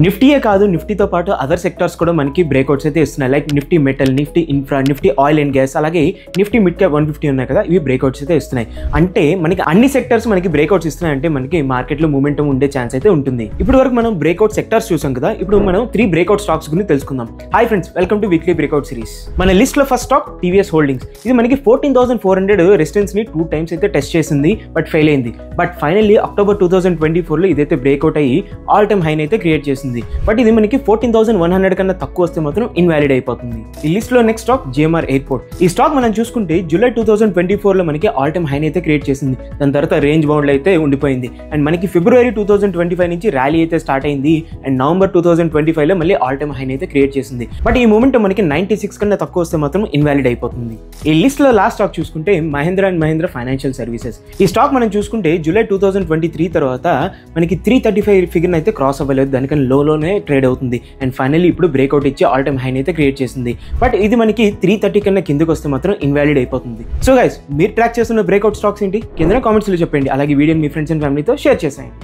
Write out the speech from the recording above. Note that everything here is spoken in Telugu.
నిఫ్టీయే కాదు, నిఫ్టీతో పాటు అదర్ సెక్టర్స్ కూడా మనకి బ్రేక్అవుట్స్ అయితే ఇస్తున్నాయి. Like Nifty metal, Nifty infra, Nifty oil and gas, అలాగే నిఫ్టీ మిడ్ క్యాప్ 150 ఉన్నాయి కదా, ఇవి బ్రేక్అవుట్స్ అయితే ఇస్తున్నాయి. అంటే మనకి అన్ని సెక్టర్స్ మనకి బ్రేక్అవుట్స్ ఇస్తున్నాయి అంటే మనకి మార్కెట్లో మూమెంటం ఉండే ఛాన్స్ అయితే ఉంటుంది. ఇప్పుడు వరకు మనం బ్రేక్అవుట్ సెక్టర్స్ చూసాం కదా, ఇప్పుడు మనం 3 బ్రేక్అవుట్ స్టాక్స్ గురించి తెలుసుకుందాం. Hi friends, welcome two weekly breakout series. మన లిస్ట్ లో ఫస్ట్ స్టాక్ టీవీఎస్ హోల్డింగ్స్. ఇది మనకి 14,400 రెసిస్టెన్స్ ని 2 టైమ్స్ అయితే టెస్ట్ చేసింది, బట్ ఫెయిల్ అయింది. బట్ ఫైనల్లీ అక్టోబర్ 2024 లో ఇదైతే బ్రేక్అవుట్ అయ్యి ఆల్ టైమ్ హై అయితే క్రియేట్ చేసింది. బట్ ఇది మనకి 14,100 కన్నా తక్కువ వస్తే మాత్రం ఇన్వాలిడ్ అయిపోతుంది. ఈ లిస్ట్ లో నెక్స్ట్ స్టాక్ జిఎంఆర్ ఎయిర్పోర్ట్. ఈ స్టాక్ మనం చూసుకుంటే జూలై 2024 లో మనకి ఆల్ టైమ్ హై అయితే క్రియేట్ చేసింది. దాని తర్వాత రేంజ్ బౌండ్ లో అయితే ఉండిపోయింది. అండ్ మనకి ఫిబ్రవరి 2025 నుంచి ర్యాలీ అయితే స్టార్ట్ అయింది. అండ్ నవంబర్ 2025 లో మళ్ళీ ఆల్ టైమ్ హై అయితే క్రియేట్ చేసింది. బట్ ఈ మూమెంట్ మనకి 96 కన్నా తక్కువ వస్తే మాత్రం ఇన్వాలిడ్ అయిపోతుంది. ఈ లిస్ట్ లో లాస్ట్ స్టాక్ చూసుకుంటే Mahindra and Mahindra financial services. ఈ స్టాక్ మనం చూసుకుంటే జూలై 2023 తర్వాత మనకి 335 ఫిగర్ అయితే క్రాస్ అవ్వలేదు, దానికన్నా లోనే ట్రేడ్ అవుతుంది. అండ్ ఫైనల్లీ ఇప్పుడు బ్రేక్అవుట్ ఇచ్చి ఆల్ టైమ్ హై అయితే క్రియేట్ చేసింది. బట్ ఇది మనకి 330 కన్నా కిందకి వస్తే మాత్రం ఇన్వాలిడ్ అయిపోతుంది. సో గైస్, మీరు ట్రాక్ చేస్తున్న బ్రేక్అవుట్ స్టాక్స్ ఏంటి కింద కామెంట్స్ లో చెప్పండి. అలాగే వీడియోని మీ ఫ్రెండ్స్ అండ్ ఫ్యామిలీతో షేర్ చేసేయండి.